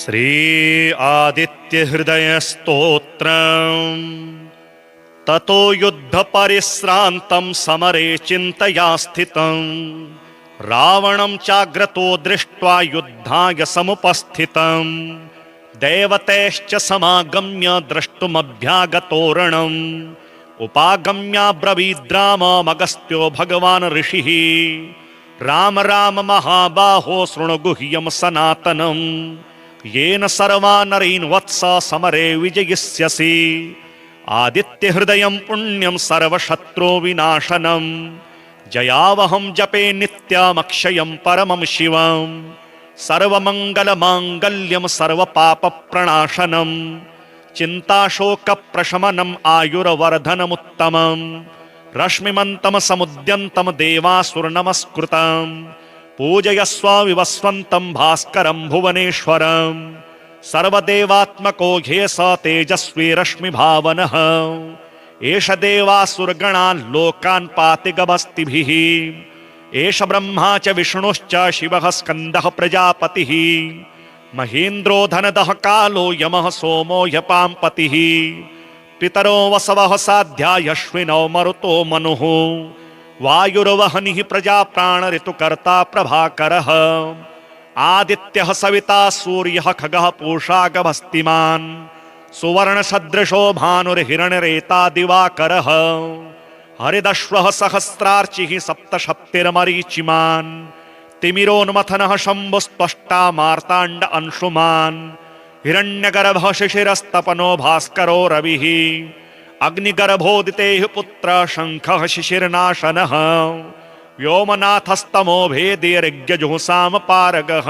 श्री आदित्य हृदय स्तोत्रम् ततो युद्ध परिश्रान्तं समरे चिन्तया स्थितं रावणं चाग्रतो दृष्ट्वा युद्धाय समुपस्थितं देवतैश्च समागम्य द्रष्टुमभ्यागतोरणम् उपागम्याब्रवीद्राममगस्त्यो भगवान् ऋषिः राम राम महाबाहो शृणु गुह्यं सनातनम् येन सर्वा नरीन् वत्स समरे विजयिष्यसि आदित्य हृदयं पुण्यं सर्वशत्रो विनाशनं जयावहं जपे नित्यमक्षयं परमं शिवं सर्वमङ्गलमाङ्गल्यं सर्वपापप्रणाशनं चिन्ताशोकप्रशमनम् आयुर्वर्धनमुत्तमम् रश्मिमन्तं समुद्यन्तं देवासुरनमस्कृतं पूजयस्व विवस्वन्तं भास्करं भुवनेश्वरं सर्वदेवात्मको ह्येष तेजस्वी रश्मिभावनः एष देवासुरगणान् लोकान् पाति गभस्तिभिः एष ब्रह्मा च विष्णुश्च शिवः स्कन्दः प्रजापतिः महेन्द्रो धनदः कालो यमः सोमो ह्यपाम्पतिः पितरो वसवः साध्या यश्विनौ मरुतो मनुः वायुर्वहनिः प्रजा प्राण ऋतुकर्ता प्रभाकरः आदित्यः सविता सूर्यः खगः पूषा गभस्तिमान् सुवर्णसदृशो भानुर्हिरण्यरेता दिवाकरः हरिदश्वः सहस्रार्चिः सप्तशप्तिर्मरीचिमान् तिमिरोन्मथनः शम्भुस्त्वष्टा मार्ताण्ड अंशुमान् हिरण्यगर्भः शिशिरस्तपनो भास्करो रविः अग्निगर्भोदितेः पुत्र शङ्खः शिशिरनाशनः व्योमनाथस्तमो भेदेर्यजुःसाम पारगः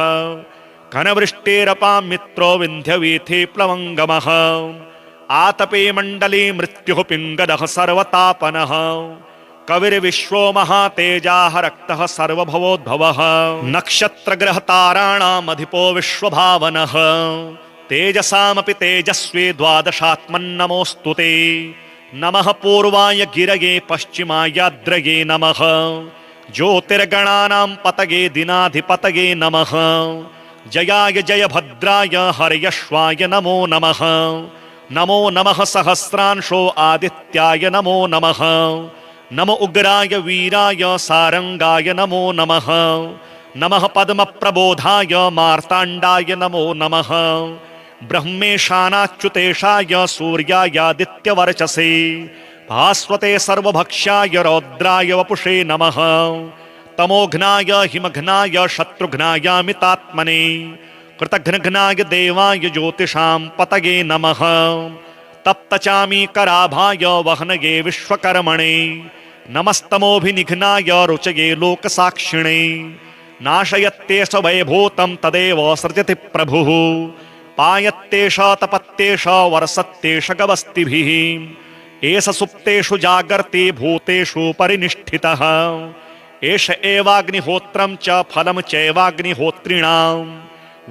घनवृष्टेरपां मित्रो विन्ध्यवीथि प्लवङ्गमः आतपे मण्डली मृत्युः पिङ्गलः सर्वतापनः कविर्विश्वो महातेजाः रक्तः सर्वभवोद्भवः नक्षत्रग्रहताराणामधिपो विश्वभावनः तेजसामपि तेजस्वी द्वादशात्मन्नमोऽस्तु ते नमः पूर्वाय गिरये पश्चिमायाद्रये नमः ज्योतिर्गणानां पतये दिनाधिपतये नमः जयाय जयभद्राय हर्यश्वाय नमो नमः नमो नमः सहस्रांशो आदित्याय नमो नमः नमो उग्राय वीराय सारंगाय नमो नमः नमः पद्मप्रबोधाय मार्ताण्डाय नमो नमः ब्रह्मेशानाच्युतेशाय सूर्यायादित्यवर्चसे भास्वते सर्वभक्ष्याय रौद्राय वपुषे नमः तमोघ्नाय हिमघ्नाय शत्रुघ्नायामितात्मने कृतघ्नघ्नाय देवाय ज्योतिषां पतये नमः तप्तचामीकराभाय वह्नये विश्वकर्मणे नमस्तमोभिनिघ्नाय रुचये लोकसाक्षिणे नाशयत्येष वैभूतं तदेव सृजति प्रभुः पायत्येष तपत्येष वर्षत्येष गवस्तिभिः एष सुप्तेषु जागर्ति भूतेषु परिनिष्ठितः एष एवाग्निहोत्रं च फलं चैवाग्निहोत्रिणां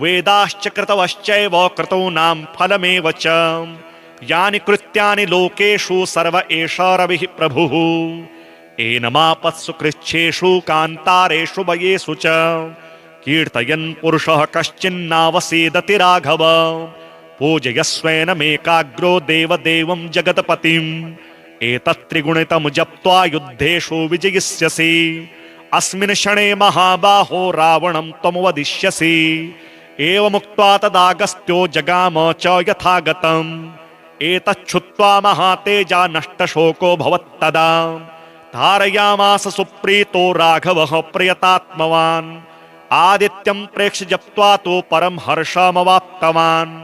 वेदाश्च कृतवश्चैव क्रतूनां फलमेव च यानि कृत्यानि लोकेषु सर्व एष रविः प्रभुः एनमापत्सु कृच्छ्रेषु कान्तारेषु वयेषु च कीर्तयन् पुरुषः कश्चिन्नावसीदति राघव पूजयस्वेनमेकाग्रो देवदेवं जगत्पतिम् एतत्त्रिगुणितं जप्त्वा युद्धेषु विजयिष्यसि अस्मिन् क्षणे महाबाहो रावणं त्वमुवदिष्यसि एवमुक्त्वा तदागस्त्यो जगाम च यथागतम् एतच्छ्रुत्वा महातेजा नष्टशोको भवत्तदा धारयामास सुप्रीतो राघवः प्रियतात्मवान् आदित्यं प्रेक्ष्य जप्त्वा तु परं हर्षमवाप्तवान्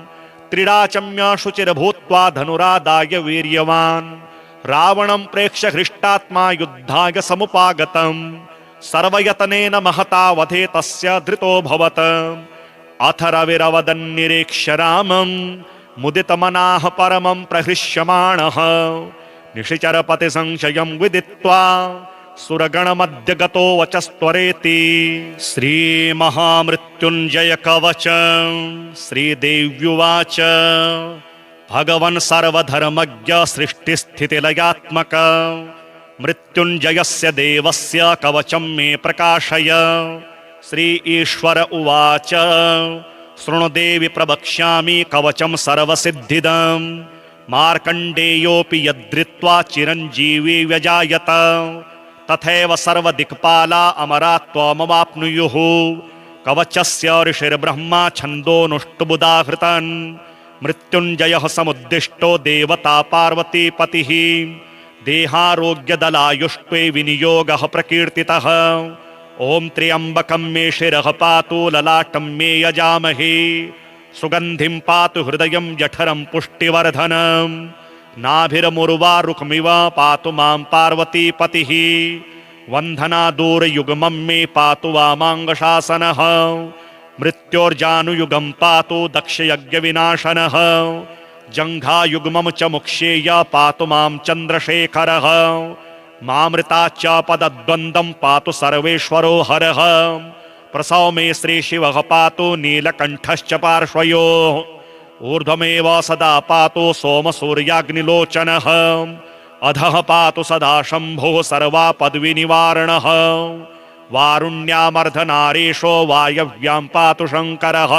त्रिडाचम्य शुचिर्भूत्वा धनुरादाय वीर्यवान् रावणं प्रेक्ष्य हृष्टात्मा युद्धाय समुपागतम् सर्वयतनेन महता वधे तस्य धृतोऽभवत् अथ रविरवदन्निरीक्ष्य रामम् मुदितमनाः परमं प्रहृष्यमाणः निशिचरपति संशयं विदित्वा सुरगणमध्य गतो वचस्त्वरेति श्रीमहामृत्युञ्जय कवच श्रीदेव्युवाच भगवन् सर्वधर्मज्ञ सृष्टिस्थितिलयात्मक मृत्युञ्जयस्य देवस्य कवचं मे प्रकाशय। श्री ईश्वर उवाच शृणु देवि प्रवक्ष्यामि कवचं सर्वसिद्धिदम् मार्कण्डेयोऽपि यद्धृत्वा चिरञ्जीवी व्यजायत तथैव सर्वदिक्पाला अमरात्वमवाप्नुयुः कवचस्य ऋषिर्ब्रह्मा छन्दोनुष्टुबुदाहृतन् मृत्युञ्जयः समुद्दिष्टो देवता पार्वतीपतिः देहारोग्यदलायुष्टे विनियोगः प्रकीर्तितः ॐ त्र्यम्बकं मे शिरः पातु ललाटं मे यजामहे सुगन्धिं पातु हृदयं जठरं पुष्टिवर्धनम् नाभिर्मुर्वारुकमिव पातु मां पार्वतीपतिः वन्धनादूरयुग्मं मे पातु वामाङ्गशासनः मृत्योर्जानुयुगं पातु दक्षयज्ञविनाशनः जङ्घायुग्मं च मुक्षेय पातु मां चन्द्रशेखरः मामृताच्च पदद्वन्द्वं पातु सर्वेश्वरो हरः प्रसव मे श्रीशिवः पातु नीलकण्ठश्च पार्श्वयोः ऊर्ध्वमेव सदा पातु सोमसूर्याग्निलोचनः अधः पातु सदा शम्भुः सर्वापद्विनिवारणः वारुण्यामर्धनारीशो वायव्यां पातु शङ्करः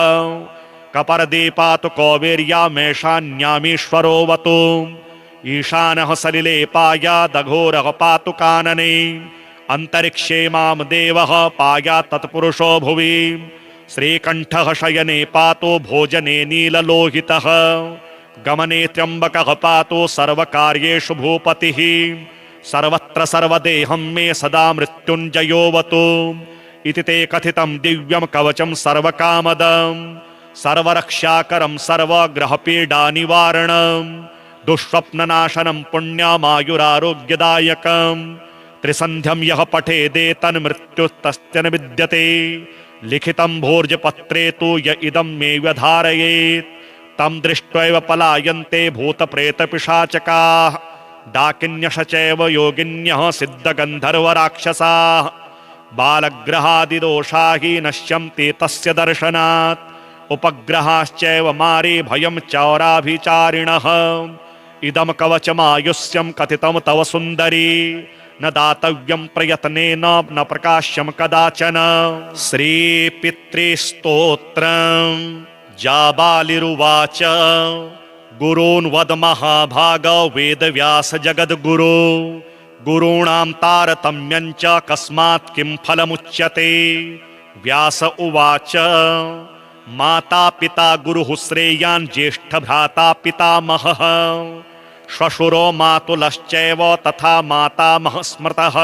कपर्दे पातु कौवेर्यामेषान्यामीश्वरोऽवतु ईशानः सलिले पायादघोरः पातु कानने अन्तरिक्षे मां देवः पायात् तत्पुरुषो भुवि श्रीकण्ठः शयने पातु भोजने नीललोहितः गमने त्र्यम्बकः पातु सर्वकार्येषु भूपतिः सर्वत्र सर्वदेहं मे सदा मृत्युञ्जयोऽवतु इति ते कथितं दिव्यं कवचं सर्वकामदं सर्वरक्षाकरं सर्वग्रहपीडानिवारणं दुःस्वप्ननाशनं पुण्यामायुरारोग्यदायकं त्रिसन्ध्यं यः पठेदेतन्मृत्युस्तस्य न विद्यते लिखितं भोर्जपत्रे तु य इदं मे व्यधारयेत् तं दृष्ट्वैव पलायन्ते भूतप्रेतपिशाचकाः डाकिन्यः चैव योगिन्यः सिद्धगन्धर्वराक्षसाः बालग्रहादिदोषा हि नश्यन्ति तस्य दर्शनात् उपग्रहाश्चैव मारे भयं चौराभिचारिणः इदं कवचमायुष्यं कथितं तव सुन्दरी न दातव्यं प्रयत्नेन न प्रकाश्यं कदाचन श्रीपितृस्तोत्रम् जाबालिरुवाच गुरून् वद महाभाग वेदव्यास जगद्गुरो गुरूणां तारतम्यं च कस्मात् किं फलमुच्यते व्यास उवाच माता पिता गुरुः श्रेयान् ज्येष्ठभ्राता पितामहः श्वशुरो मातुलश्चैव तथा मातामहः स्मृतः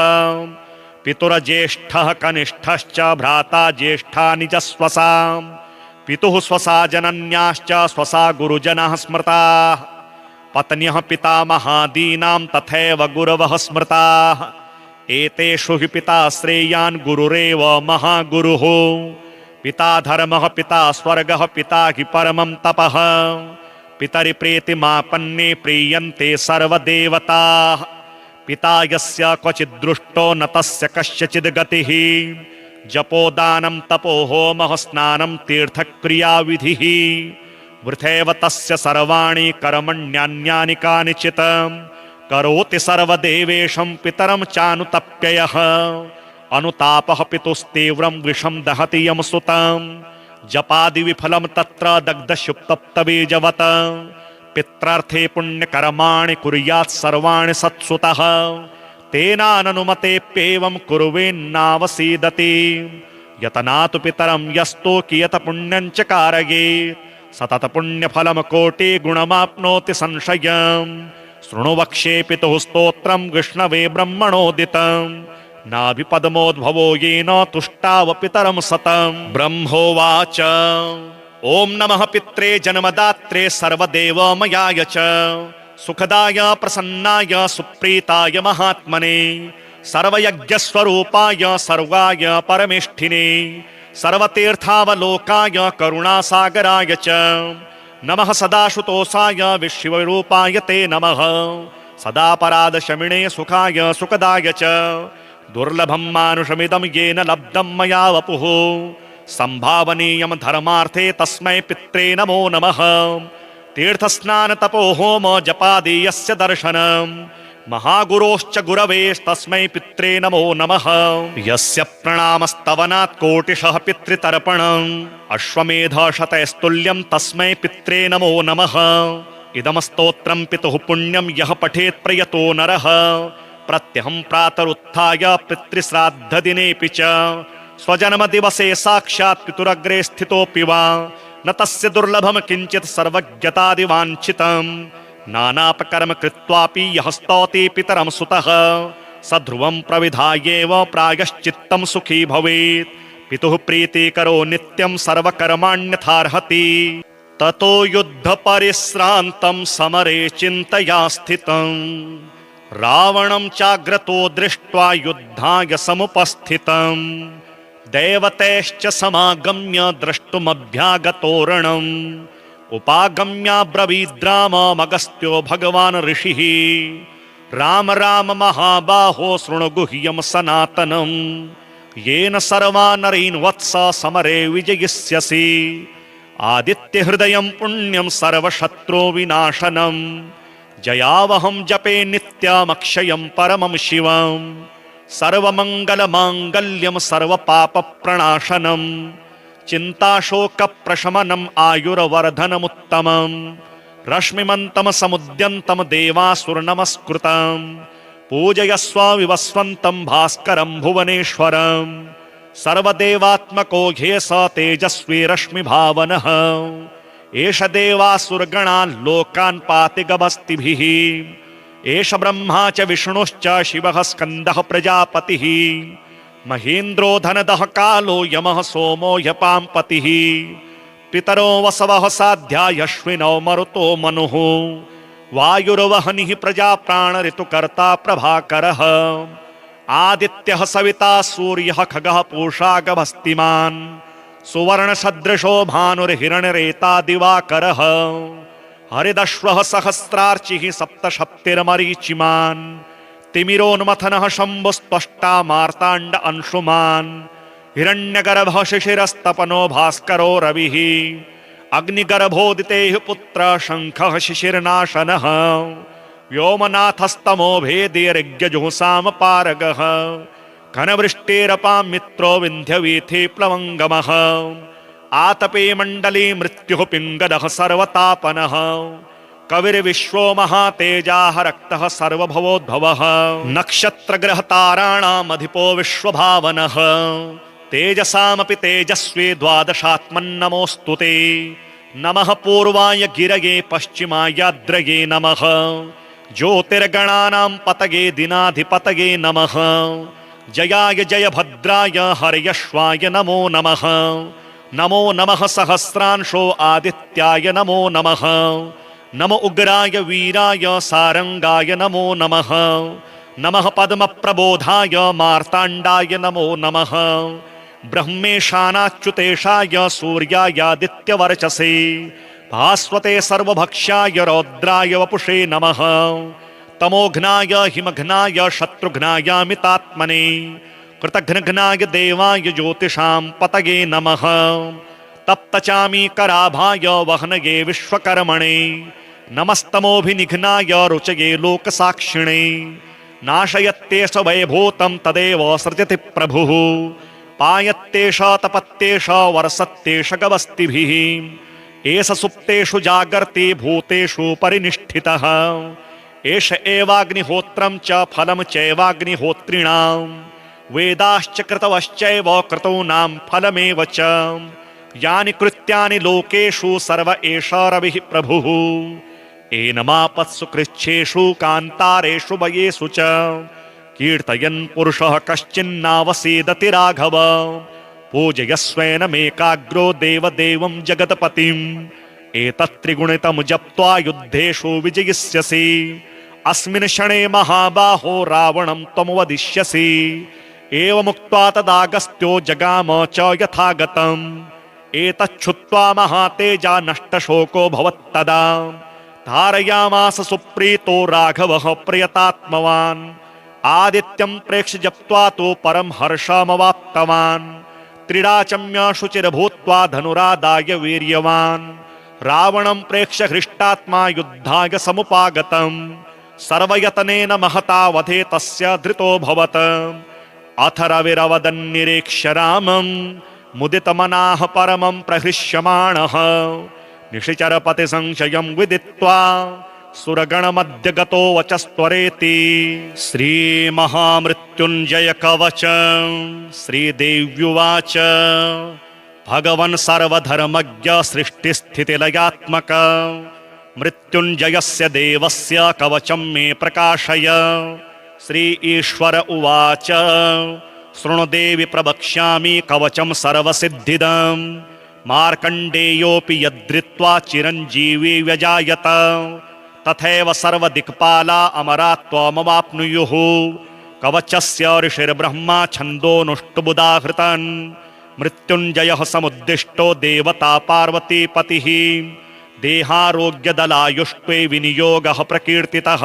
पितुर्ज्येष्ठः कनिष्ठश्च भ्राता ज्येष्ठा निजस्वसाम् पितुः स्वसा जनन्याश्च स्वसा गुरुजनः स्मृताः पत्न्यः पितामहादीनां तथैव गुरवः स्मृताः एतेषु हि पिता श्रेयान् गुरुरेव महागुरुः पिता धर्मः पिता स्वर्गः पिता हि परमं तपः पितरि प्रीतिमापन्ने प्रीयन्ते सर्वदेवताः पिता यस्य क्वचिद्दृष्टो न तस्य कस्यचिद् गतिः जपोदानं तपो होमः स्नानं तीर्थक्रियाविधिः वृथैव तस्य सर्वाणि कर्मण्यान्यानि कानिचित् करोति सर्वदेवेशं पितरं चानुतप्ययः अनुतापः पितुस्तीव्रं विषं दहति यं सुतं जपादिविफलं तत्र दग्धशुप्तप्तबीजवत् पित्रार्थे पुण्यकर्माणि कुर्यात् सर्वाणि सत्सुतः तेनाननुमतेऽप्येवं कुर्वेन्नावसीदति यतनातु पितरं यस्तु कियत पुण्यं च कारयेत् सतत पुण्यफलं कोटिगुणमाप्नोति संशयम् शृणु वक्ष्ये पितुः स्तोत्रं विष्णवे ब्रह्मणोदितम् नाभिपद्मोद्भवो येन तुष्टाव पितरं सतं ब्रह्मोवाच ॐ नमः पित्रे जन्मदात्रे सर्वदेवमयाय च सुखदाय प्रसन्नाय सुप्रीताय महात्मने सर्वयज्ञस्वरूपाय सर्वाय परमेष्ठिने सर्वतीर्थावलोकाय करुणासागराय च नमः सदाशुतोषाय विश्वरूपाय ते नमः सदापराधशमिने सुखाय सुखदाय च दुर्लभं मानुषमिदं येन लब्धं मया वपुः संभावनीयं धर्मार्थे तस्मै पित्रे नमो नमः तीर्थस्नान तपो होम जपादीयस्य दर्शनं महागुरोश्च गुरवेस्तस्मै पित्रे नमो नमः। यस्य प्रणामस्तवनात् कोटिशः पितृतर्पणम् अश्वमेध शतैस्तुल्यं तस्मै पित्रे नमो नमः। इदं स्तोत्रं पितुः पुण्यं यः पठेत् प्रयतो नरः प्रत्यहं प्रातरुत्थाय पितृश्राद्धदिनेऽपि च स्वजन्मदिवसे साक्षात् पितुरग्रे स्थितोऽपि वा न तस्य दुर्लभं किञ्चित् सर्वज्ञतादिवाञ्छितम् नानापकर्म कृत्वापि यः स्तौति पितरं सुतः स ध्रुवं प्रविधायेव प्रायश्चित्तं सुखी भवेत्। पितुः प्रीतिकरो नित्यं सर्वकर्माण्यथार्हति। ततो युद्धपरिश्रान्तं समरे चिन्तया स्थितं रावणं चाग्रतो दृष्ट्वा युद्धाय समुपस्थितं देवतैश्च समागम्य द्रष्टुमभ्यागतोरणम् उपागम्याब्रवीद्राममगस्त्यो भगवान् ऋषिः राम राम महाबाहो शृणु गुह्यं सनातनम् येन सर्वा नरीन् वत्स समरे विजयिष्यसि आदित्यहृदयं पुण्यं सर्वशत्रो विनाशनं जयावहं जपे नित्यमक्षयं परमं शिवं सर्वमङ्गलमाङ्गल्यं सर्वपापप्रणाशनं चिन्ताशोकप्रशमनम् आयुर्वर्धनमुत्तमम् रश्मिमन्तं समुद्यन्तं देवासुरनमस्कृतं पूजयस्व विवस्वन्तं भास्करं भुवनेश्वरम् सर्वदेवात्मको ह्येष तेजस्वी रश्मिभावनः एष देवासुरगणान् लोकान् पाति गभस्तिभिः एष ब्रह्मा च विष्णुश्च शिवः स्कन्दः प्रजापतिः महेन्द्रो धनदः कालो यमः सोमो ह्यपाम्पतिः पितरो वसवः साध्या यश्विनौ मरुतो मनुः वायुर्वहनिः प्रजाप्राणऋतुकर्ता प्रभाकरः आदित्यः सविता सूर्यः खगः पूषा गभस्तिमान् सुवर्णसदृशो भानुर्हिरण्यरेता दिवाकरः हरिदश्वः सहस्रार्चिः सप्तशप्तिर्मरीचिमान् तिमिरोन्मथनः शम्भुस्त्वष्टा मार्ताण्ड अंशुमान् हिरण्यगर्भः शिशिरस्तपनो भास्करो रविः अग्निगर्भोदितेः पुत्रः शङ्खः शिशिरनाशनः व्योमनाथस्तमो भेदेर्यजुःसाम पारगः घनवृष्टिरपां मित्रो विन्ध्यवीथि प्लवङ्गमः आतपे मण्डली मृत्युः पिङ्गलः सर्वतापनः कविर्विश्वो महातेजाः रक्तः सर्वभवोद्भवः नक्षत्रग्रहताराणामधिपो विश्वभावनः तेजसामपि तेजस्वी द्वादशात्मन्नमोऽस्तु ते नमः पूर्वाय गिरये पश्चिमायाद्रये नमः ज्योतिर्गणानां पतये दिनाधिपतये नमः जयाय जयभद्राय हर्यश्वाय नमो नमः नमो नमः सहस्रांशो आदित्याय नमो नमः नमो उग्राय वीराय सारंगाय नमो नमः नमः पद्मप्रबोधाय मार्ताण्डाय नमो नमः ब्रह्मेशानाच्युतेशाय सूर्यायादित्यवर्चसे भास्वते सर्वभक्षाय रौद्राय वपुषे नमः तमोघ्नाय हिमघ्नाय शत्रुघ्नायामितात्मने कृतघ्नघ्नाय देवाय ज्योतिषां पतये नमः तप्तचामीकराभाय वह्नये विश्वकर्मणे नमस्तमोभिनिघ्नाय रुचये लोकसाक्षिणे नाशयत्येष वैभूतं तदेव सृजति प्रभुः पायत्येष तपत्येष वर्षत्येष गवस्तिभिः एष सुप्तेषु जागर्ति भूतेषु परिनिष्ठितः एष एवाग्निहोत्रं च फलं चैवाग्निहोत्रिणां वेदाश्च कृतवश्चैव क्रतूनां फलमेव च यानि कृत्यानि लोकेषु सर्व एष रविः प्रभुः एनमापत्सु कृच्छ्रेषु कान्तारेषु वयेषु च कीर्तयन् पुरुषः कश्चिन्नावसीदति राघव पूजयस्वैनमेकाग्रो देवदेवं जगत्पतिम् एतत्त्रिगुणितं जप्त्वा युद्धेषु विजयिष्यसि अस्मिन् क्षणे महाबाहो रावणं त्वं वदिष्यसि एवमुक्त्वा तदागस्त्यो जगाम च यथागतम् एतच्छ्रुत्वा महातेजा नष्टशोको भवत्तदा धारयामास सुप्रीतो राघवः प्रियतात्मवान् आदित्यं प्रेक्ष्य जप्त्वा तु परं हर्षमवाप्तवान् त्रिडाचम्य शुचिर्भूत्वा धनुरादाय वीर्यवान् रावणं प्रेक्ष्य हृष्टात्मा युद्धाय समुपागतम् सर्वयतनेन महता वधे तस्य धृतोऽभवत्। अथ रविरवदन्निरीक्ष्य रामं मुदितमनाः परमं प्रहृष्यमाणः निशिचरपति संशयं विदित्वा सुरगणमध्य गतो वचस्त्वरेति। श्रीमहामृत्युञ्जय कवच श्रीदेव्युवाच भगवन् सर्वधर्मज्ञ सृष्टिस्थितिलयात्मक मृत्युञ्जयस्य देवस्य कवचं मे प्रकाशय। श्री ईश्वर उवाच शृणु देवि प्रवक्ष्यामि कवचं सर्वसिद्धिदम्। मार्कण्डेयोऽपि यद्धृत्वा चिरञ्जीवी व्यजायत तथैव सर्वदिक्पाला अमरात्वमवाप्नुयुः। कवचस्य ऋषिर्ब्रह्मा छन्दोनुष्टुबुदाहृतन् मृत्युञ्जयः समुद्दिष्टो देवता पार्वतीपतिः। देहारोग्यदलायुष्टे विनियोगः प्रकीर्तितः।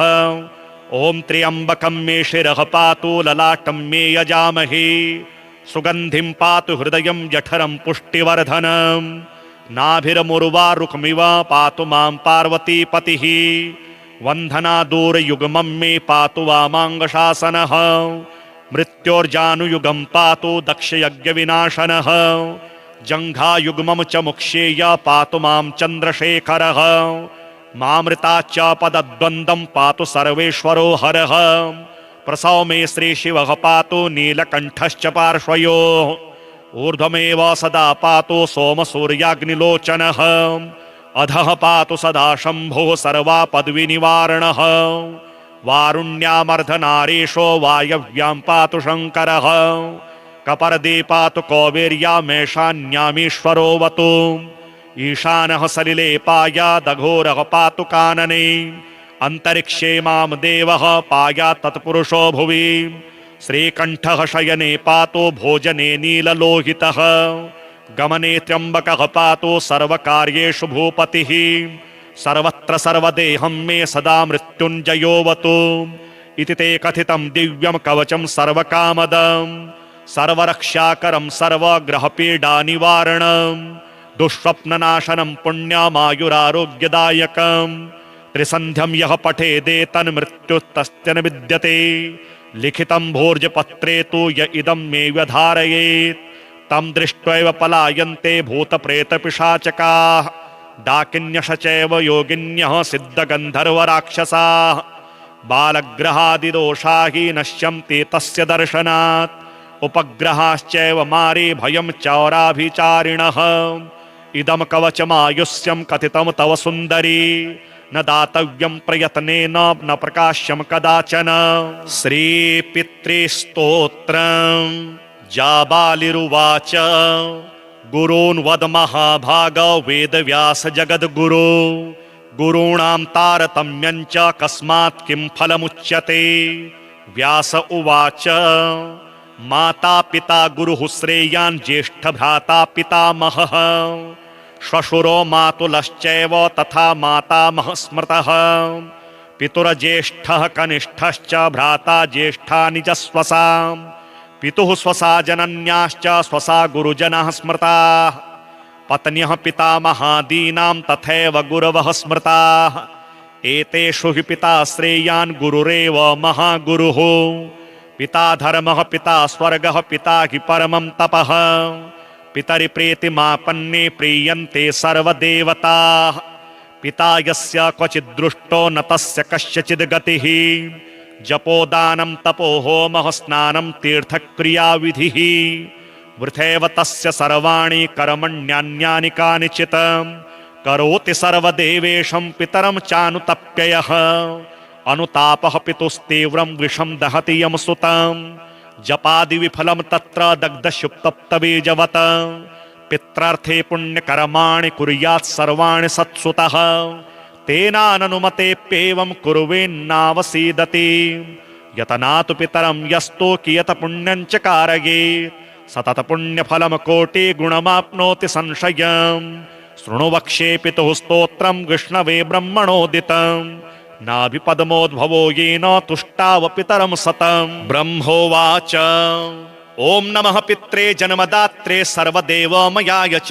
ॐ त्र्यम्बकं मे शिरः पातु ललाटं मे यजामहे। सुगन्धिं पातु हृदयं जठरं पुष्टिवर्धनम्। नाभिर्मुर्वारुकमिव पातु मां पार्वतीपतिः। वन्धनादूरयुग्मं मे पातु वामाङ्गशासनः। मृत्योर्जानुयुगं पातु दक्षयज्ञविनाशनः। जङ्घायुग्मं च मुक्षेय पातु मां चन्द्रशेखरः। मामृताच्च पदद्वन्द्वं पातु सर्वेश्वरो हरः। प्रसव मे श्रीशिवः पातु नीलकण्ठश्च पार्श्वयोः। ऊर्ध्वमेव सदा पातु सोमसूर्याग्निलोचनः। अधः पातु सदा शम्भुः सर्वापद्विनिवारणः। वारुण्यामर्धनारीशो वायव्यां पातु शङ्करः। कपर्दे पातु कौवेर्यामेषान्यामीश्वरोऽवतु। ईशानः सलिले पायादघोरः पातु कानने। अन्तरिक्षे मां देवः पायात् तत्पुरुषो भुवि। श्रीकण्ठः शयने पातु भोजने नीललोहितः। गमने त्र्यम्बकः पातु सर्वकार्येषु भूपतिः। सर्वत्र सर्वदेहं मे सदा मृत्युञ्जयोऽवतु। इति ते कथितं दिव्यं कवचं सर्वकामदम्। सर्वरक्षाकरं सर्वग्रहपीडानिवारणम्। दुःस्वप्ननाशनं पुण्यमायुरारोग्यदायकम्। त्रिसन्ध्यं यः पठेदेतन्मृत्युस्तस्य न विद्यते। लिखितं भोर्जपत्रे तु य इदं मे व्यधारयेत् तं दृष्ट्वैव पलायन्ते भूतप्रेतपिशाचकाः। डाकिन्यश चैव योगिन्यः सिद्धगन्धर्वराक्षसाः। बालग्रहादिदोषा हि नश्यन्ति तस्य दर्शनात्। उपग्रहाश्चैव मारे भयं चौराभिचारिणः। इदं कवचमायुष्यं कथितं तव सुन्दरी न दातव्यं प्रयत्नेन न प्रकाश्यं कदाचन। श्रीपितृस्तोत्रम् जाबालिरुवाच गुरून् वद महाभाग वेदव्यास जगद्गुरो। गुरूणां तारतम्यं च कस्मात् किं फलमुच्यते। व्यास उवाच माता पिता गुरुः श्रेयान् ज्येष्ठभ्राता पितामहः। श्वशुरो मातुलश्चैव तथा मातामहः स्मृतः। पितुर्ज्येष्ठः कनिष्ठश्च भ्राता ज्येष्ठा निजस्वसाम्। पितुः स्वसा जनन्याश्च स्वसा गुरुजनः स्मृताः। पत्न्यः पितामहादीनां तथैव गुरवः स्मृताः। एतेषु हि पिता श्रेयान् गुरुरेव महागुरुः। पिता धर्मः पिता स्वर्गः पिता हि परमं तपः। पितरिप्रीतिमापन्ने प्रीयन्ते सर्वदेवताः। पिता यस्य क्वचिद्दृष्टो न तस्य कस्यचिद् गतिः। जपोदानं तपो होमः स्नानं तीर्थक्रियाविधिः। वृथैव तस्य सर्वाणि कर्मण्यान्यानि कानिचित्। करोति सर्वदेवेशं पितरं चानुतप्ययः। अनुतापः पितुस्तीव्रं विषं दहति यं सुतं। जपादिविफलं तत्र दग्धशुप्तप्तबीजवत्। पित्रार्थे पुण्यकर्माणि कुर्यात् सर्वाणि सत्सुतः। तेनाननुमतेऽप्येवं कुर्वेन्नावसीदति। यतनातु पितरं यस्तु कियत् पुण्यं च कारयेत् सतत पुण्यफलं कोटिगुणमाप्नोति संशयम्। शृणु वक्ष्ये पितुः स्तोत्रं विष्णवे ब्रह्मणोदितम्। नाभिपद्मोद्भवो येन तुष्टाव पितरं सतम्। ब्रह्मोवाच ॐ नमः पित्रे जन्मदात्रे सर्वदेवमयाय च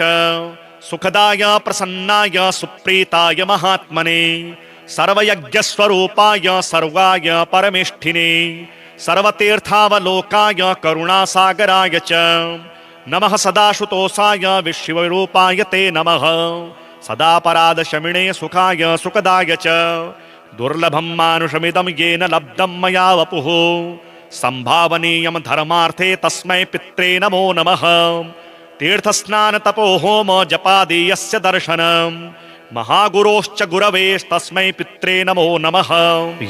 सुखदाय प्रसन्नाय सुप्रीताय महात्मने सर्वयज्ञस्वरूपाय सर्वाय परमेष्ठिने सर्वतीर्थावलोकाय करुणासागराय च नमः सदाशुतोषाय विश्वरूपाय ते नमः सदापराधशमिने सुखाय सुखदाय च दुर्लभं मानुषमिदं येन लब्धं मया वपुः संभावनीयं धर्मार्थे तस्मै पित्रे नमो नमः तीर्थस्नान तपो होम जपादीयस्य दर्शनम् महागुरोश्च गुरवेस्तस्मै पित्रे नमो नमः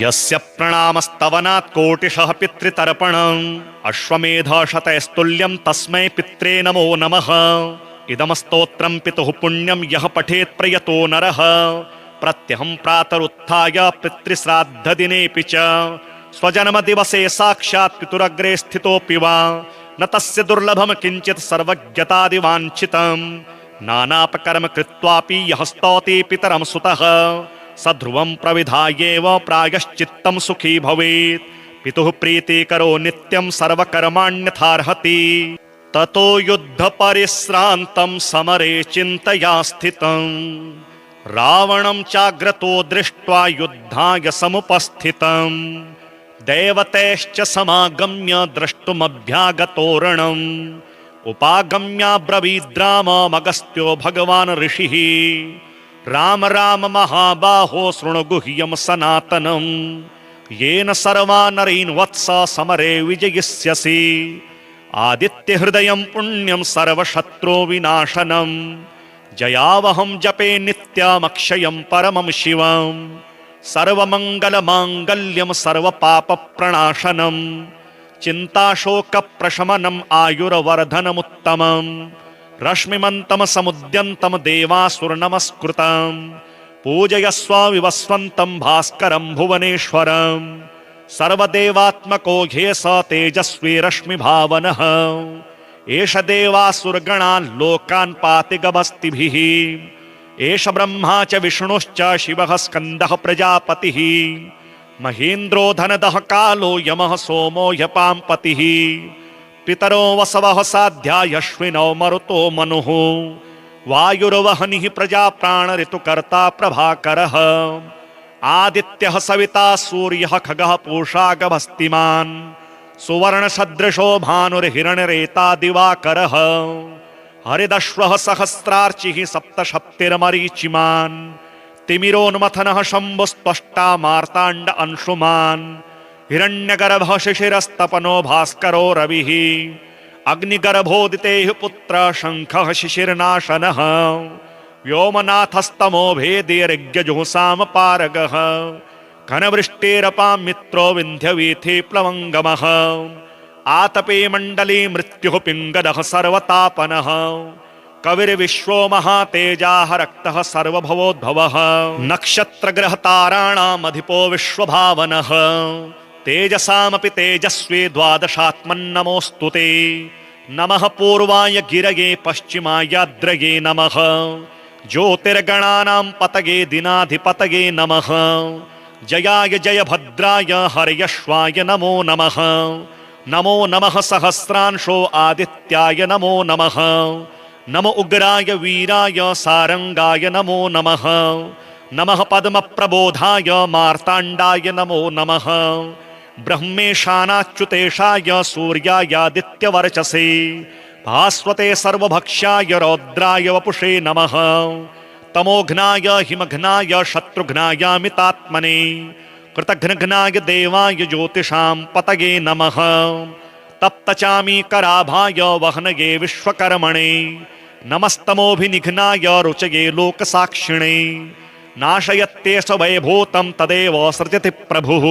यस्य प्रणामस्तवनात् कोटिशः पितृतर्पणम् अश्वमेध शतैस्तुल्यं तस्मै पित्रे नमो नमः इदं स्तोत्रं पितुः पुण्यं यः पठेत् प्रयतो नरः प्रत्यहं प्रातरुत्थाय पितृश्राद्धदिनेऽपि च स्वजन्मदिवसे साक्षात् पितुरग्रे स्थितोऽपि वा न तस्य दुर्लभं किञ्चित् सर्वज्ञतादिवाञ्छितम् नानापकर्म कृत्वापि यः स्तौति पितरं सुतः स ध्रुवं प्रविधायेव प्रायश्चित्तं सुखी भवेत् पितुः प्रीतिकरो नित्यं सर्वकर्माण्यथार्हति ततो युद्धपरिश्रान्तं समरे चिन्तया स्थितं रावणं चाग्रतो दृष्ट्वा युद्धाय समुपस्थितं देवतैश्च समागम्य द्रष्टुमभ्यागतोरणम् उपागम्याब्रवीद्राममगस्त्यो भगवान् ऋषिः राम राम महाबाहो शृणु गुह्यं सनातनम् येन सर्वा नरीन् वत्स समरे विजयिष्यसि आदित्यहृदयं पुण्यं सर्वशत्रो विनाशनम् जयावहं जपे नित्यमक्षयं परमं शिवम् सर्वमङ्गलमाङ्गल्यं सर्वपापप्रणाशनम् चिन्ताशोकप्रशमनम् आयुर्वर्धनमुत्तमम् रश्मिमन्तं समुद्यन्तं देवासुरनमस्कृतम् पूजयस्व विवस्वन्तं भास्करं भुवनेश्वरम् सर्वदेवात्मको ह्येष तेजस्वी रश्मिभावनः एष देवासुरगणान् लोकान् पाति गभस्तिभिः एष ब्रह्मा च विष्णुश्च शिवः स्कन्दः प्रजापतिः महेन्द्रो धनदः कालो यमः सोमो ह्यपाम्पतिः पितरो वसवः साध्या अश्विनौ मरुतो मनुः वायुर्वहनिः प्रजाप्राणऋतुकर्ता प्रभाकरः आदित्यः सविता सूर्यः खगः पूषा गभस्तिमान् सुवर्णसदृशो भानुर्हिरण्यरेता दिवाकरः हरिदश्वः सहस्रार्चिः सप्तशप्तिर्मरीचिमान् तिमिरोन्मथनः शम्भुस्त्वष्टा मार्ताण्ड अंशुमान् हिरण्यगर्भः शिशिरस्तपनो भास्करो रविः अग्निगर्भोदितेः पुत्र शङ्खः शिशिरनाशनः व्योमनाथस्तमो भेदेर्यज्ञजुःसामपारगः घनवृष्टेरपां मित्रो विन्ध्यवीथि प्लवङ्गमः आतपे मण्डले मृत्युः पिङ्गदः सर्वतापनः कविर्विश्वो महातेजाः रक्तः सर्वभवोद्भवः नक्षत्रग्रहताराणामधिपो विश्वभावनः तेजसामपि तेजस्वी द्वादशात्मन्नमोऽस्तु ते नमः पूर्वाय गिरये पश्चिमायाद्रये नमः ज्योतिर्गणानां पतये दिनाधिपतये नमः जयाय जयभद्राय हर्यश्वाय नमो नमः नमो नमः सहस्रांशो आदित्याय नमो नमः नमो उग्राय वीराय सारंगाय नमो नमः नमः पद्मप्रबोधाय मार्ताण्डाय नमो नमः ब्रह्मेशानाच्युतेशाय सूर्यायादित्यवर्चसे भास्वते सर्वभक्ष्याय रौद्राय वपुषे नमः तमोघ्नाय हिमघ्नाय शत्रुघ्नायामितात्मने कृतघ्नघ्नाय देवाय ज्योतिषां पतये नमः तप्तचामीकराभाय वह्नये विश्वकर्मणे नमस्तमोभिनिघ्नाय रुचये लोकसाक्षिणे नाशयत्येष वैभूतं तदेव सृजति प्रभुः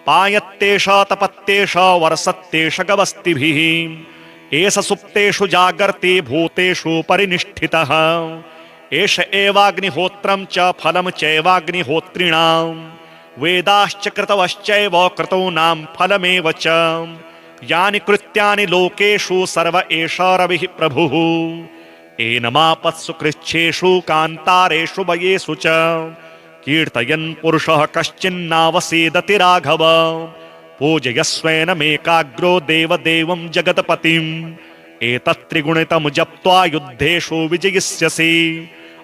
पायत्येष तपत्येष वर्षत्येष गवस्तिभिः एष सुप्तेषु जागर्ति भूतेषु परिनिष्ठितः एष एवाग्निहोत्रं च फलं चैवाग्निहोत्रिणां वेदाश्च कृतवश्चैव क्रतूनां फलमेव च यानि कृत्यानि लोकेषु सर्व एष रविः प्रभुः एनमापत्सु कृच्छ्रेषु कान्तारेषु वयेषु च कीर्तयन् पुरुषः कश्चिन्नावसीदति राघव पूजयस्वैनमेकाग्रो देवदेवं जगत्पतिम् एतत् त्रिगुणितं जप्त्वा युद्धेषु विजयिष्यसि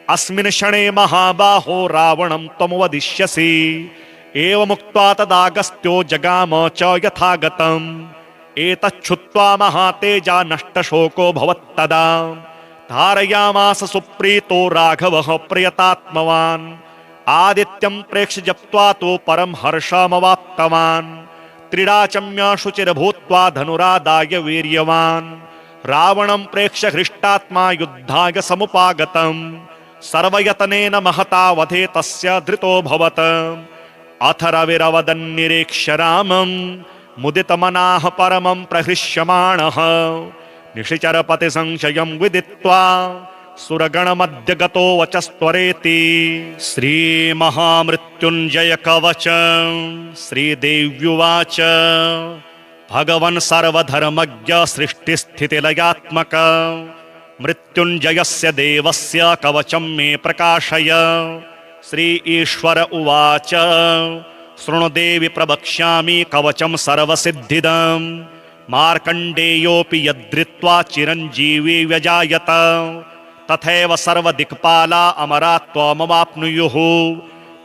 अस्मिन् क्षणे महाबाहो रावणं त्वं वदिष्यसि। एवमुक्त्वा तदागस्त्यो जगाम च यथागतम्। एतच्छ्रुत्वा महातेजा नष्टशोको भवत्तदा। धारयामास सुप्रीतो राघवः प्रियतात्मवान्। आदित्यं प्रेक्ष्य जप्त्वा तु परं हर्षमवाप्तवान्। त्रिडाचम्य शुचिर्भूत्वा धनुरादाय वीर्यवान्। रावणं प्रेक्ष्य हृष्टात्मा युद्धाय समुपागतम्। सर्वयतनेन महता वधे तस्य धृतोऽभवत्। अथ रविरवदन्निरीक्ष्य रामं मुदितमनाः परमं प्रहृष्यमाणः। निशिचरपति संशयं विदित्वा सुरगणमध्य गतो वचस्त्वरेति। श्रीमहामृत्युञ्जय कवच श्रीदेव्युवाच भगवन् सर्वधर्मज्ञ सृष्टिस्थितिलयात्मक मृत्युञ्जयस्य देवस्य कवचं मे प्रकाशय। श्री ईश्वर उवाच शृणु देवि प्रवक्ष्यामि कवचं सर्वसिद्धिदम्। मार्कण्डेयोऽपि यद्धृत्वा चिरञ्जीवी व्यजायत तथैव सर्वदिक्पाला अमरा त्वमवाप्नुयुः।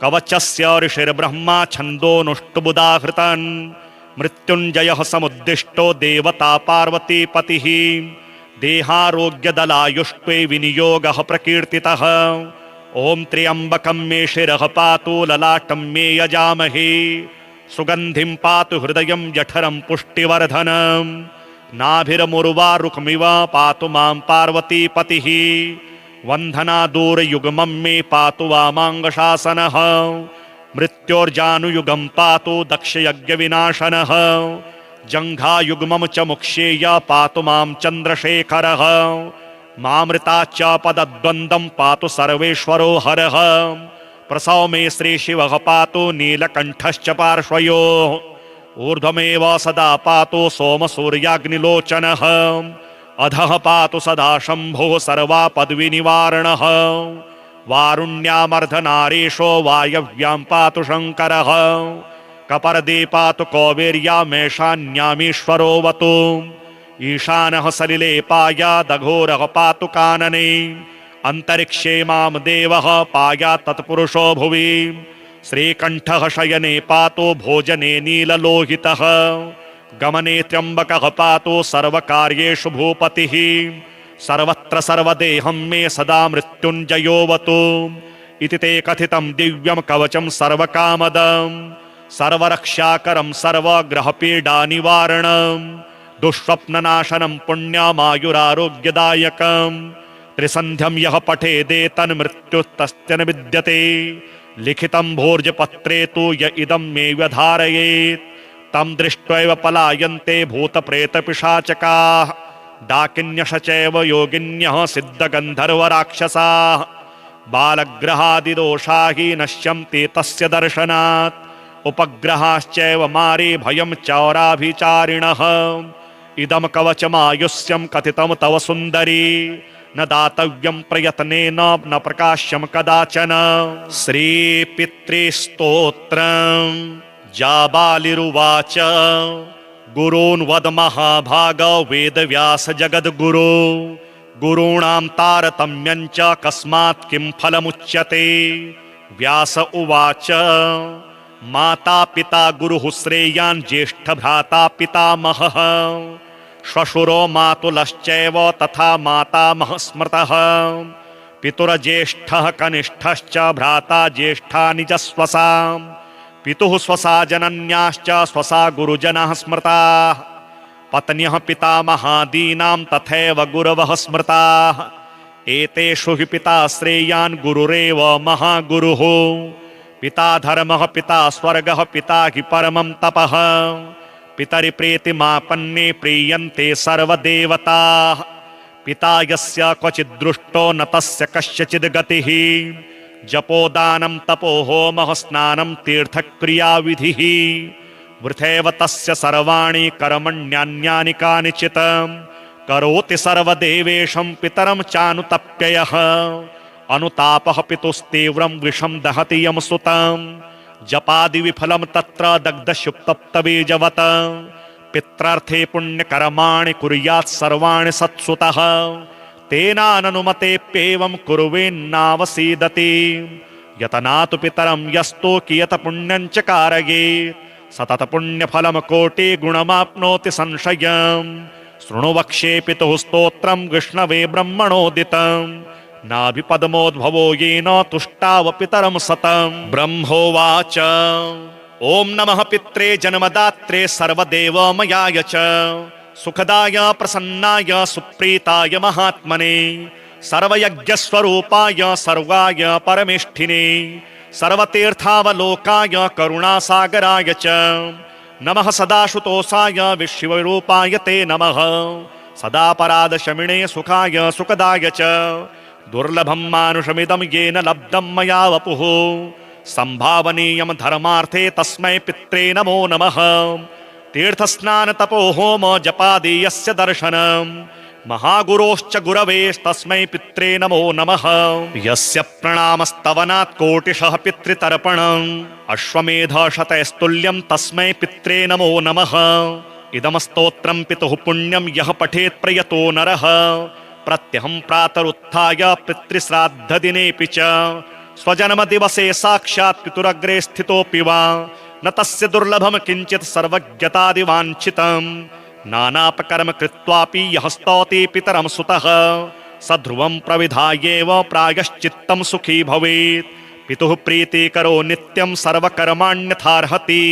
कवचस्य ऋषिर्ब्रह्मा छन्दोनुष्टुबुधाहृतन्। मृत्युञ्जयः समुद्दिष्टो देवता पार्वतीपतिः। देहारोग्यदलायुष्टे विनियोगः प्रकीर्तितः। ॐ त्र्यम्बकं मे शिरः पातु ललाटं मे यजामहे। सुगन्धिं पातु हृदयं जठरं पुष्टिवर्धनम्। नाभिर्मुर्वारुकमिव पातु मां पार्वतीपतिः। वन्धनादूरयुग्मं मे पातु वामाङ्गशासनः। मृत्योर्जानुयुगं पातु दक्षयज्ञविनाशनः। जङ्घायुग्मं च मुक्षेय पातु मां चन्द्रशेखरः। मामृता च पदद्वन्द्वं पातु सर्वेश्वरो हरः। प्रसव मे श्रीशिवः पातु नीलकण्ठश्च पार्श्वयोः। ऊर्ध्वमेव सदा पातु सोमसूर्याग्निलोचनः। अधः पातु सदा शम्भुः सर्वापद्विनिवारणः। वारुण्यामर्धनारीशो वायव्यां पातु शङ्करः। कपर्दे पातु कौवेर्यामेषान्यामीश्वरोऽवतु। ईशानः सलिले पायादघोरः पातु कानने। अन्तरिक्षे मां देवः पायात् तत्पुरुषो भुवि। श्रीकण्ठः शयने पातु भोजने नीललोहितः। गमने त्र्यम्बकः पातु सर्वकार्येषु भूपतिः। सर्वत्र सर्वदेहं मे सदा मृत्युञ्जयोऽवतु। इति ते कथितं दिव्यं कवचं सर्वकामदम्। सर्वरक्षाकरं सर्वग्रहपीडानिवारणम्। दुःस्वप्ननाशनं पुण्यामायुरारोग्यदायकम्। त्रिसन्ध्यं यः पठेदेतन्मृत्युस्तस्य न विद्यते। लिखितं भोर्जपत्रे तु य इदं मे व्यधारयेत्। तं दृष्ट्वैव पलायन्ते भूतप्रेतपिशाचकाः। डाकिन्यश्चैव योगिन्यः सिद्धगन्धर्वराक्षसाः। बालग्रहादिदोषा हि नश्यन्ति तस्य दर्शनात्। उपग्रहाश्चैव मारे भयं चौराभिचारिणः। इदं कवचमायुष्यं कथितं तव सुन्दरी। न दातव्यं प्रयत्नेन न प्रकाश्यं कदाचन। श्रीपितृस्तोत्रम् जाबालिरुवाच गुरून् वद महाभाग वेदव्यास जगद्गुरो। गुरूणां तारतम्यं च कस्मात् किं फलमुच्यते। व्यास उवाच माता पिता गुरुः श्रेयान् ज्येष्ठभ्राता पितामहः। श्वशुरो मातुलश्चैव तथा मातामहः स्मृतः। पितुर्ज्येष्ठः कनिष्ठश्च भ्राता ज्येष्ठा निजस्वसा। पितुः स्वसा जनन्याश्च स्वसा गुरुजनः स्मृताः। पत्न्यः पितामहादीनां तथैव गुरवः स्मृताः। एतेषु हि पिता श्रेयान् गुरुरेव महागुरुः। पिता धर्मः पिता स्वर्गः पिता हि परमं तपः। पितरिप्रीतिमापन्ने प्रीयन्ते सर्वदेवताः। पिता यस्य क्वचित् दृष्टो न तस्य कस्यचिद् गतिः। जपोदानं तपो होमः स्नानं तीर्थक्रियाविधिः। वृथैव तस्य सर्वाणि कर्मण्यान्यानि कानिचित्। करोति सर्वदेवेशं पितरं चानुतप्ययः। अनुतापः पितुस्तीव्रं विषं दहति यं सुतं। जपादिविफलं तत्र दग्धशुप्तप्तबीजवत्। पित्रार्थे पुण्यकर्माणि कुर्यात् सर्वाणि सत्सुतः। तेनाननुमतेऽप्येवं कुर्वेन्नावसीदति यतनातु पितरं यस्तो कियत पुण्यं च कारयेत् सतत पुण्यफलं कोटिगुणमाप्नोति संशयम् शृणु वक्ष्ये पितुः स्तोत्रं विष्णवे ब्रह्मणोदितं नाभिपद्मोद्भवो येन तुष्टाव पितरं सतं ब्रह्मोवाच ॐ नमः पित्रे जन्मदात्रे सर्वदेवमयाय च सुखदाय प्रसन्नाय सुप्रीताय महात्मने सर्वयज्ञस्वरूपाय सर्वाय परमेष्ठिने सर्वतीर्थावलोकाय करुणासागराय च नमः सदाशुतोषाय विश्वरूपाय ते नमः सदा परादशमिणे सुखाय सुखदाय च दुर्लभं मानुषमिदं येन लब्धं मया वपुः संभावनीयं धर्मार्थे तस्मै पित्रे नमो नमः तीर्थस्नान तपो होम जपादीयस्य दर्शनं महागुरोश्च गुरवेस्तस्मै पित्रे नमो नमः यस्य प्रणामस्तवनात् कोटिशः पितृतर्पणम् अश्वमेधशतैस्तुल्यं तस्मै पित्रे नमो नमः इदं स्तोत्रं पितुः पुण्यं यः पठेत् प्रयतो नरः प्रत्यहं प्रातरुत्थाय पितृश्राद्धदिनेऽपि च स्वजन्मदिवसे साक्षात् पितुरग्रे स्थितोऽपि वा न तस्य दुर्लभं किञ्चित् सर्वज्ञतादिवाञ्छितम् नानापकर्म कृत्वापि यः स्तौति पितरं सुतः स ध्रुवं प्रविधायेव प्रायश्चित्तं सुखी भवेत् पितुः प्रीतिकरो नित्यं सर्वकर्माण्यथार्हति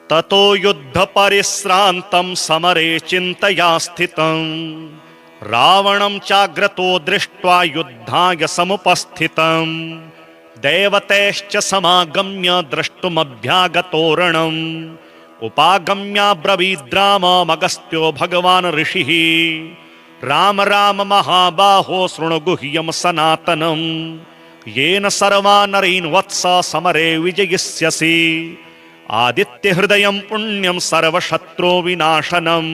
ततो युद्धपरिश्रान्तं समरे चिन्तया स्थितं रावणं चाग्रतो दृष्ट्वा युद्धाय समुपस्थितं देवतैश्च समागम्य द्रष्टुमभ्यागतोरणम् उपागम्याब्रवीद्राममगस्त्यो भगवान् ऋषिः राम राम महाबाहो शृणु गुह्यं सनातनम् येन सर्वा नरीन् वत्स समरे विजयिष्यसि आदित्यहृदयं पुण्यं सर्वशत्रो विनाशनं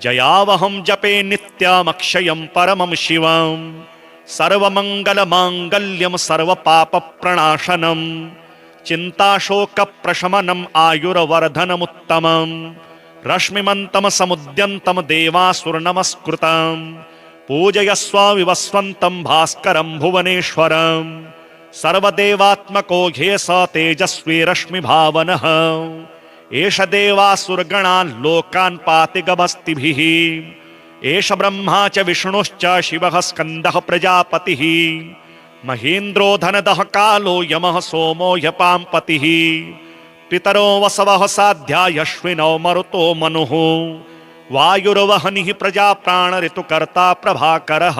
जयावहं जपे नित्यमक्षयं परमं शिवं सर्वमङ्गलमाङ्गल्यं सर्वपापप्रणाशनं चिन्ताशोकप्रशमनम् आयुर्वर्धनमुत्तमम् रश्मिमन्तं समुद्यन्तं देवासुरनमस्कृतं पूजयस्व विवस्वन्तं भास्करं भुवनेश्वरं सर्वदेवात्मको ह्येष तेजस्वी रश्मिभावनः एष देवासुरगणान् लोकान् पाति गभस्तिभिः एष ब्रह्मा च विष्णुश्च शिवः स्कन्दः प्रजापतिः महेन्द्रो धनदः कालो यमः सोमो ह्यपाम्पतिः पितरो वसवः साध्यायश्विनौ मरुतो मनुः वायुर्वहनिः प्रजा प्राणऋतुकर्ता प्रभाकरः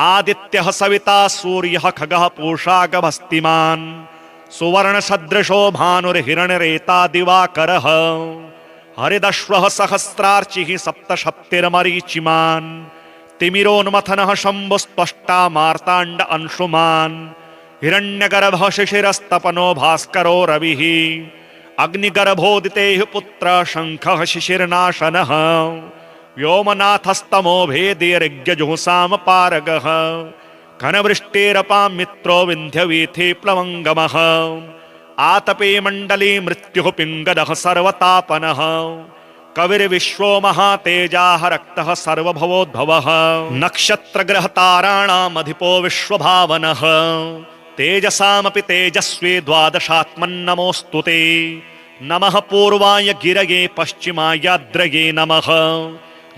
आदित्यः सविता सूर्यः खगः पूषा गभस्तिमान् सुवर्णसदृशो भानुर्हिरण्यरेता दिवाकरः हरिदश्वः सहस्रार्चिः सप्तशप्तिर्मरीचिमान् तिमिरोन्मथनः शम्भुस्त्वष्टा मार्ताण्ड अंशुमान् हिरण्यगर्भः शिशिरस्तपनो भास्करो रविः अग्निगर्भोदितेः पुत्र शङ्खः शिशिरनाशनः व्योमनाथस्तमो भेदेर्यजुःसाम पारगः घनवृष्टेरपां मित्रो विन्ध्यवीथि प्लवङ्गमः आतपे मण्डले मृत्युः पिङ्गदः सर्वतापनः कविर्विश्वो महातेजाः रक्तः सर्वभवोद्भवः नक्षत्रग्रहताराणामधिपो विश्वभावनः तेजसामपि तेजस्वी द्वादशात्मन्नमोऽस्तु ते नमः पूर्वाय गिरये पश्चिमायाद्रये नमः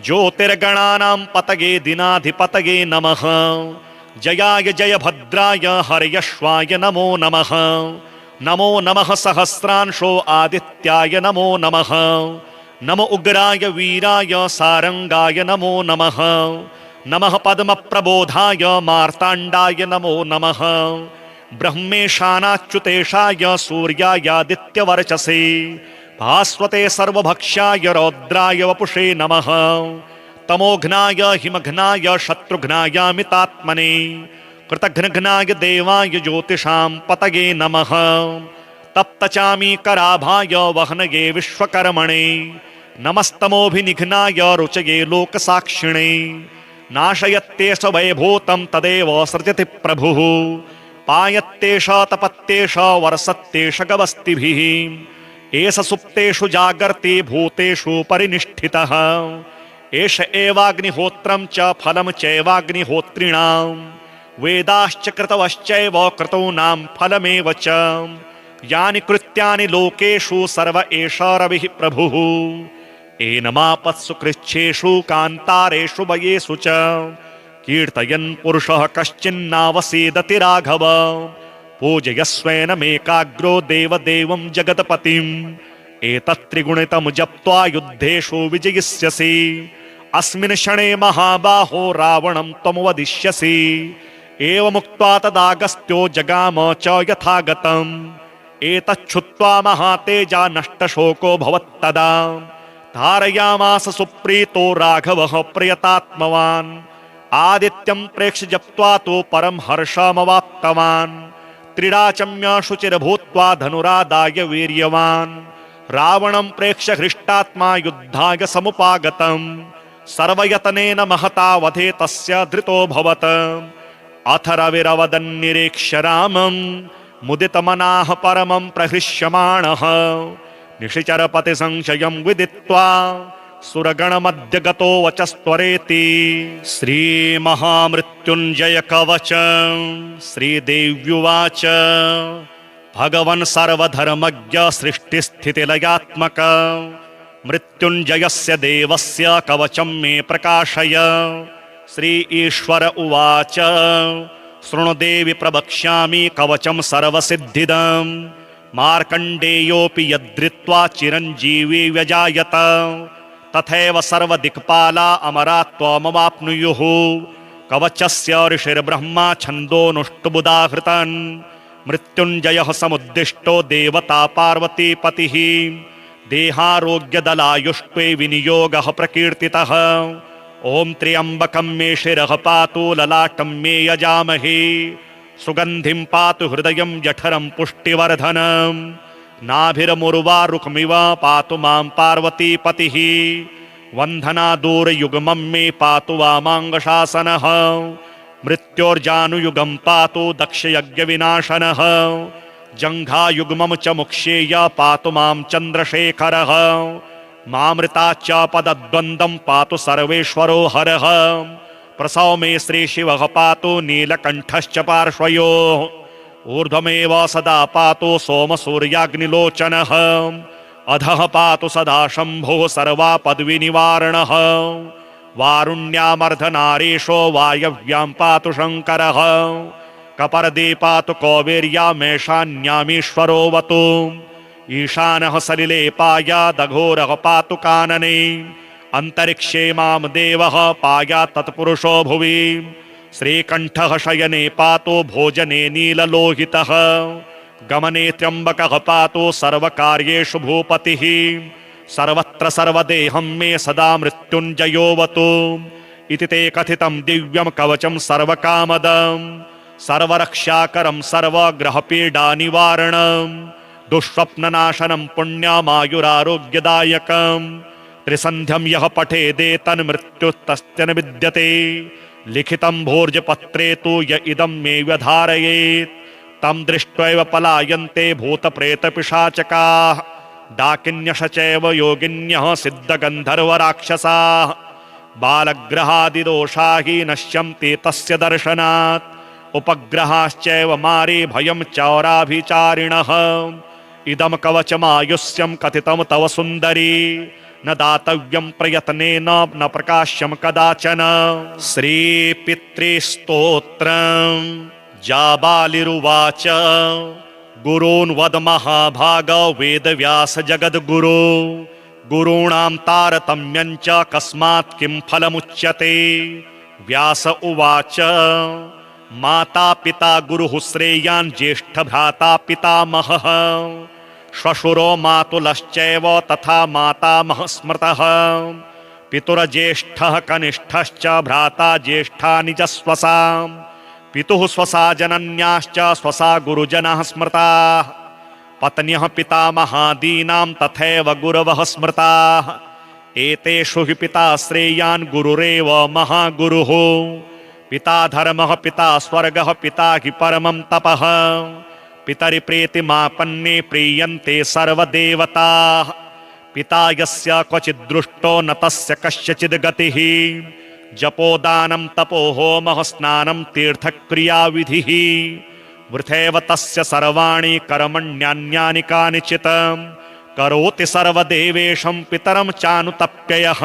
ज्योतिर्गणानां पतये दिनाधिपतये नमः जयाय जयभद्राय हर्यश्वाय नमो नमः नमो नमः सहस्रांशो आदित्याय नमो नमः नमो उग्राय वीराय सारंगाय नमो नमः नमः पद्मप्रबोधाय मार्ताण्डाय नमो नमः ब्रह्मेशानाच्युतेशाय सूर्यायादित्यवर्चसे भास्वते सर्वभक्ष्याय रौद्राय वपुषे नमः तमोघ्नाय हिमघ्नाय शत्रुघ्नायामितात्मने कृतघ्नघ्नाय देवाय ज्योतिषां पतये नमः तप्तचामीकराभाय वह्नये विश्वकर्मणे नमस्तमोभिनिघ्नाय रुचये लोकसाक्षिणे नाशयत्येष वैभूतं तदेव सृजति प्रभुः पायत्येष तपत्येष वर्षत्येष गवस्तिभिः एष सुप्तेषु जागर्ति भूतेषु परिनिष्ठितः एष एवाग्निहोत्रं च फलं चैवाग्निहोत्रिणां वेदाश्च कृतवश्चैव क्रतूनां फलमेव च यानि कृत्यानि लोकेषु सर्व एष रविः प्रभुः एनमापत्सु कृच्छ्रेषु कान्तारेषु वयेषु च कीर्तयन् पुरुषः कश्चिन्नावसीदति राघव पूजयस्वेनमेकाग्रो देवदेवं जगत्पतिम् एतत्त्रिगुणितं जप्त्वा युद्धेषु विजयिष्यसि अस्मिन् क्षणे महाबाहो रावणं त्वं वदिष्यसि एवमुक्त्वा तदागस्त्यो जगाम च यथागतम् एतच्छ्रुत्वा महातेजा नष्टशोको भवत्तदा धारयामास सुप्रीतो राघवः प्रयतात्मवान् आदित्यं प्रेक्ष्य जप्त्वा तु परं हर्षमवाप्तवान् त्रिडाचम्य शुचिर्भूत्वा धनुरादाय वीर्यवान् रावणं प्रेक्ष्य हृष्टात्मा युद्धाय समुपागतम् सर्वयतनेन महता वधे तस्य धृतोऽभवत् अथ रविरवदन्निरीक्ष्य रामं मुदितमनाः परमं प्रहृष्यमाणः निशिचरपति संशयं विदित्वा सुरगणमध्य गतो वचस्त्वरेति श्रीमहामृत्युञ्जय कवच श्रीदेव्युवाच भगवन् सर्वधर्मज्ञ सृष्टिस्थितिलयात्मक मृत्युञ्जयस्य देवस्य कवचं मे प्रकाशय श्री ईश्वर उवाच शृणु देवि प्रवक्ष्यामि कवचं सर्वसिद्धिदम् मार्कण्डेयोऽपि यद्धृत्वा चिरञ्जीवी व्यजायत तथैव सर्वदिक्पाला अमरा त्वमवाप्नुयुः कवचस्य ऋषिर्ब्रह्मा छन्दोनुष्टुबुधाहृतन् मृत्युञ्जयः समुद्दिष्टो देवता पार्वतीपतिः देहारोग्यदलायुष्टे विनियोगः प्रकीर्तितः ॐ त्र्यम्बकं मे शिरः पातु ललाटं मे यजामहे सुगन्धिं पातु हृदयं जठरं पुष्टिवर्धनम् नाभिर्मुर्वारुकमिव पातु मां पार्वतीपतिः वन्धनादूरयुग्मं मे पातु वामाङ्गशासनः मृत्योर्जानुयुगं पातु दक्षयज्ञविनाशनः जङ्घायुग्मं च मुक्षेय पातु मां चन्द्रशेखरः मामृता च पदद्वन्द्वं पातु सर्वेश्वरो हरः प्रसव मे श्रीशिवः पातु नीलकण्ठश्च पार्श्वयोः ऊर्ध्वमेव सदा पातु सोमसूर्याग्निलोचनः अधः पातु सदा शम्भुः सर्वापद्विनिवारणः वारुण्यामर्धनारीशो वायव्यां पातु शङ्करः कपर्दी पातु कौवेर्यामेषान्यामीश्वरोऽवतु ईशानः सलिले पायादघोरः पातु कानने अन्तरिक्षे मां देवः पायात् तत्पुरुषो भुवि श्रीकण्ठः शयने पातु भोजने नीललोहितः गमने त्र्यम्बकः पातु सर्वकार्येषु भूपतिः सर्वत्र सर्वदेहं मे सदा मृत्युञ्जयोऽवतु इति ते कथितं दिव्यं कवचं सर्वकामदं सर्वरक्षाकरं सर्वग्रहपीडानिवारणं दुःस्वप्ननाशनं पुण्यामायुरारोग्यदायकं त्रिसन्ध्यं यः पठेदेतन्मृत्युस्तस्य न विद्यते लिखितं भोर्जपत्रे तु य इदं मे व्यधारयेत् तं दृष्ट्वैव पलायन्ते भूतप्रेतपिशाचकाः डाकिन्यश चैव योगिन्यः सिद्धगन्धर्वराक्षसाः बालग्रहादिदोषा हि नश्यन्ति तस्य दर्शनात् उपग्रहाश्चैव मारे भयं चौराभिचारिणः इदं कवचमायुष्यं कथितं तव सुन्दरी न दातव्यं प्रयत्नेन न प्रकाश्यं कदाचन श्रीपितृस्तोत्रम् जाबालिरुवाच गुरून् वद महाभाग वेदव्यास जगद्गुरो गुरूणां तारतम्यं च कस्मात् किं फलमुच्यते व्यास उवाच माता पिता गुरुः श्रेयान् ज्येष्ठभ्राता पितामहः श्वशुरो मातुलश्चैव तथा मातामहः स्मृतः पितुर्ज्येष्ठः कनिष्ठश्च भ्राता ज्येष्ठा निजस्वसा पितुः स्वसा जनन्याश्च स्वसा गुरुजनः स्मृताः पत्न्यः पितामहादीनां तथैव गुरवः स्मृताः एतेषु हि पिता श्रेयान् गुरुरेव महागुरुः पिता धर्मः पिता स्वर्गः पिता हि परमं तपः पितरि प्रीतिमापन्ने प्रीयन्ते सर्वदेवताः पिता यस्य क्वचिद्दृष्टो न तस्य कस्यचिद् गतिः जपोदानं तपो होमः स्नानं तीर्थक्रियाविधिः वृथैव तस्य सर्वाणि कर्मण्यन्यानि कानिचित् करोति सर्वदेवेशं पितरं चानुतप्ययः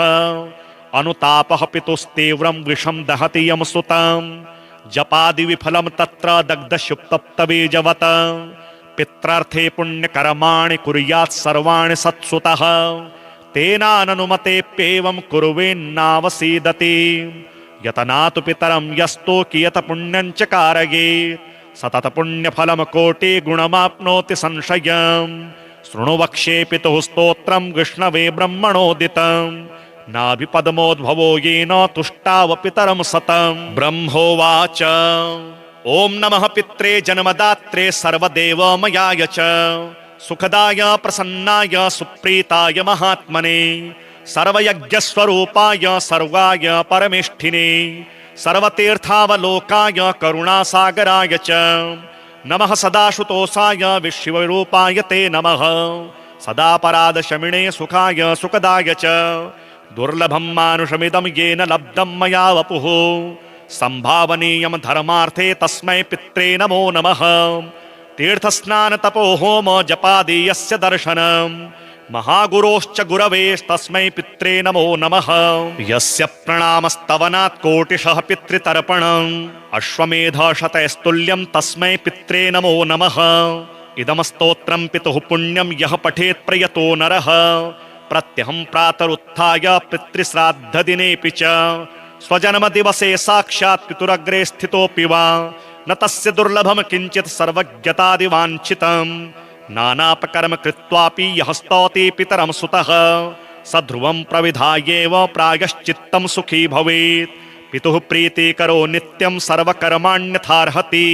अनुतापः पितुस्तीव्रं विषं दहति यं सुतं जपादि विफलं तत्र दग्धशुप्तप्तबीजवत् पित्रार्थे पुण्यकर्माणि कुर्यात् सर्वाणि सत्सुतः तेनाननुमतेप्येवं कुर्वेन्नावसीदति यतनातु पितरं यस्तो कियत पुण्यं च कारयेत् सतत पुण्यफलं कोटिगुणमाप्नोति संशयम् शृणु वक्ष्ये पितुः स्तोत्रं विष्णवे ब्रह्मणोदितम् नाभिपद्मोद्भवो येन तुष्टाव पितरं सतं ब्रह्मोवाच ॐ नमः पित्रे जन्मदात्रे सर्वदेवमयाय च सुखदाय प्रसन्नाय सुप्रीताय महात्मने सर्वयज्ञस्वरूपाय सर्वाय परमेष्ठिने सर्वतीर्थावलोकाय करुणासागराय च नमः सदाशुतोषाय विश्वरूपाय ते नमः सदापराधशमिने सुखाय सुखदाय च दुर्लभं मानुषमिदं येन लब्धं मया वपुः संभावनीयं धर्मार्थे तस्मै पित्रे नमो नमः तीर्थस्नान तपो होम जपादीयस्य दर्शनं महागुरोश्च गुरवेस्तस्मै पित्रे नमो नमः यस्य प्रणामस्तवनात् कोटिशः पितृतर्पणम् अश्वमेध शतैस्तुल्यं तस्मै पित्रे नमो नमः इदं स्तोत्रं पितुः पुण्यं यः पठेत् प्रयतो नरः प्रत्यहं प्रातरुत्थाय पितृश्राद्धदिनेऽपि च स्वजन्मदिवसे साक्षात् पितुरग्रे स्थितोऽपि वा न तस्य दुर्लभं किञ्चित् सर्वज्ञतादिवाञ्छितं नानापकर्म कृत्वापि यः स्तौति पितरं सुतः स ध्रुवं प्रविधायेव प्रायश्चित्तं सुखी भवेत् पितुः प्रीतिकरो नित्यं सर्वकर्माण्यथार्हति।